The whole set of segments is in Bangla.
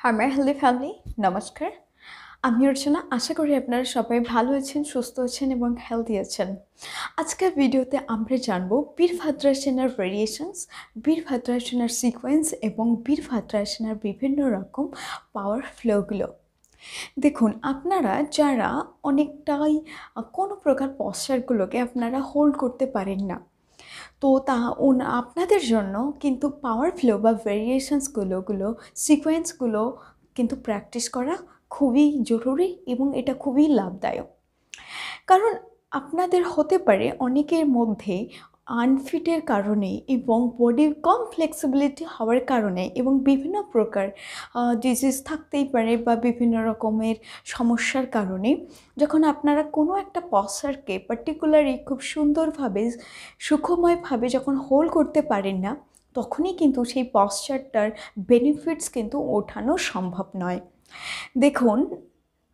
Hi my healthy family, নমস্কার। আমি অর্চনা। আশা করি আপনারা সবাই ভালো আছেন, সুস্থ আছেন এবং হেলদি আছেন। আজকের ভিডিওতে আমরা জানব বীরভদ্রাসনার ভেরিয়েশনস, বীরভদ্রাসনার সিকোয়েন্স এবং বীরভদ্রাসনার বিভিন্ন রকম পাওয়ার ফ্লোগুলো। দেখুন, আপনারা যারা অনেকটাই কোনো প্রকার পশ্চারগুলোকে আপনারা হোল্ড করতে পারেন না, তো আপনাদের জন্য কিন্তু পাওয়ার ফ্লো বা ভেরিয়েশনসগুলো সিকোয়েন্সগুলো কিন্তু প্র্যাকটিস করা খুবই জরুরি এবং এটা খুবই লাভদায়ক। কারণ আপনাদের হতে পারে অনেকের মধ্যে আনফিটের কারণে এবং বডির কম ফ্লেক্সিবিলিটি হওয়ার কারণে এবং বিভিন্ন প্রকার ডিজিজ থাকতেই পারে বা বিভিন্ন রকমের সমস্যার কারণে যখন আপনারা কোনো একটা পশ্চারকে পার্টিকুলারলি খুব সুন্দরভাবে সুখময়ভাবে যখন হোল্ড করতে পারেন না, তখনই কিন্তু সেই পশ্চারটার বেনিফিটস কিন্তু ওঠানো সম্ভব নয়। দেখুন,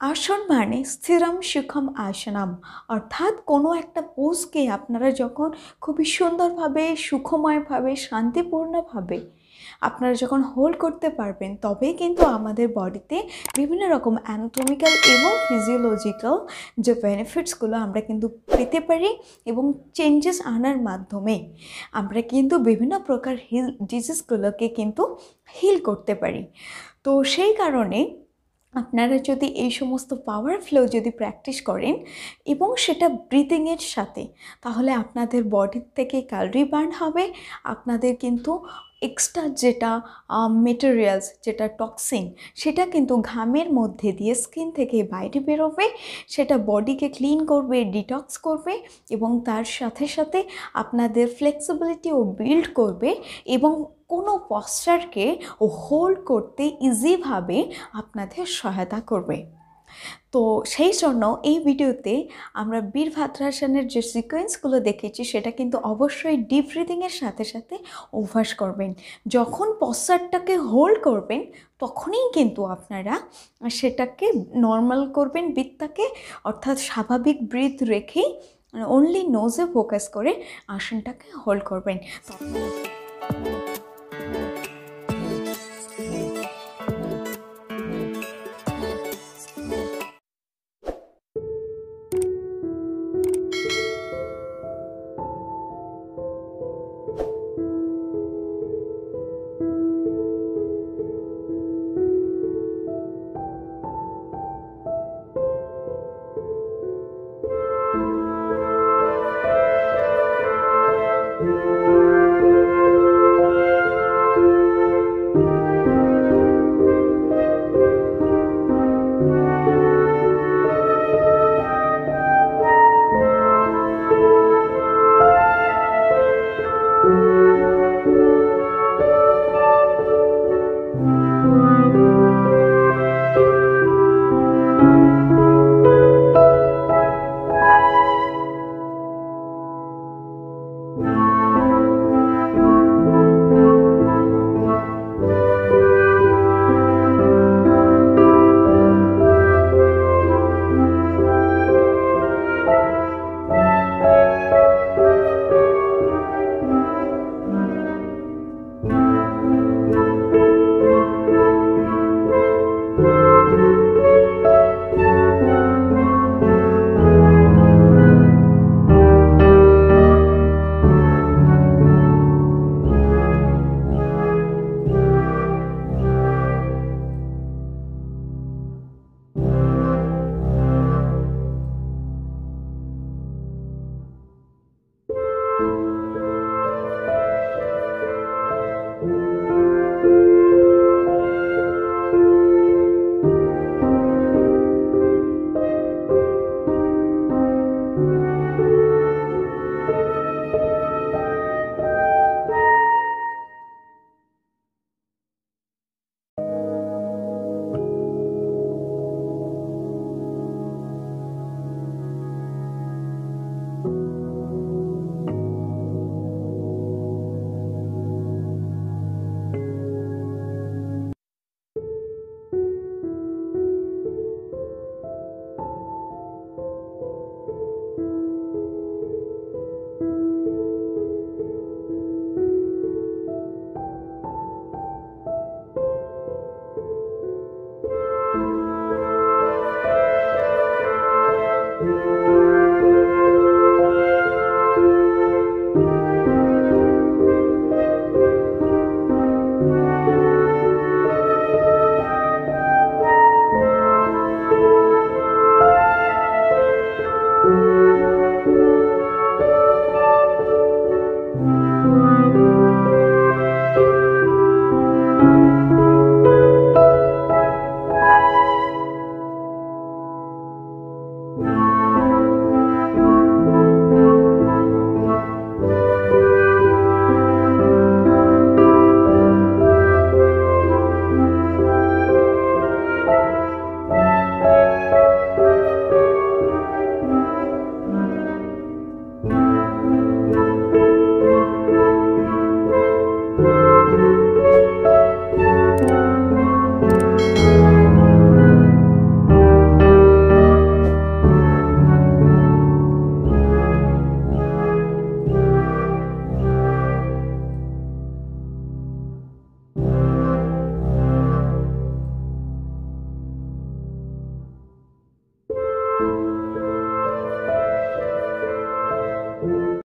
আসন মানে স্থিরম সুখম আসনম, অর্থাৎ কোনো একটা পোজকে আপনারা যখন খুবই সুন্দরভাবে সুখময়ভাবে শান্তিপূর্ণভাবে আপনারা যখন হোল্ড করতে পারবেন, তবেই কিন্তু আমাদের বডিতে বিভিন্ন রকম অ্যানাটমিক্যাল এবং ফিজিওলজিক্যাল যে বেনিফিটসগুলো আমরা কিন্তু পেতে পারি এবং চেঞ্জেস আনার মাধ্যমে আমরা কিন্তু বিভিন্ন প্রকার ডিজিজগুলোকে কিন্তু হিল করতে পারি। তো সেই কারণে আপনারা যদি এই সমস্ত পাওয়ার ফ্লো যদি প্র্যাকটিস করেন এবং সেটা ব্রিদিংয়ের সাথে, তাহলে আপনাদের বডির থেকে ক্যালোরি বার্ন হবে, আপনাদের কিন্তু এক্সট্রা যেটা মেটেরিয়ালস, যেটা টক্সিন, সেটা কিন্তু ঘামের মধ্যে দিয়ে স্কিন থেকে বাইরে বেরোবে, সেটা বডিকে ক্লিন করবে, ডিটক্স করবে এবং তার সাথে সাথে আপনাদের ফ্লেক্সিবিলিটিও বিল্ড করবে এবং কোনো পশ্চারকে হোল্ড করতে ইজিভাবে আপনাদের সহায়তা করবে। তো সেই জন্য এই ভিডিওতে আমরা বীরভদ্রাসনের যে সিকোয়েন্সগুলো দেখেছি সেটা কিন্তু অবশ্যই ডিপ ব্রিদিংয়ের সাথে সাথে অভ্যাস করবেন। যখন পশ্চারটাকে হোল্ড করবেন তখনই কিন্তু আপনারা সেটাকে নর্মাল করবেন, ব্রিথটাকে, অর্থাৎ স্বাভাবিক ব্রিথ রেখেই অনলি নোজে ফোকাস করে আসনটাকে হোল্ড করবেন।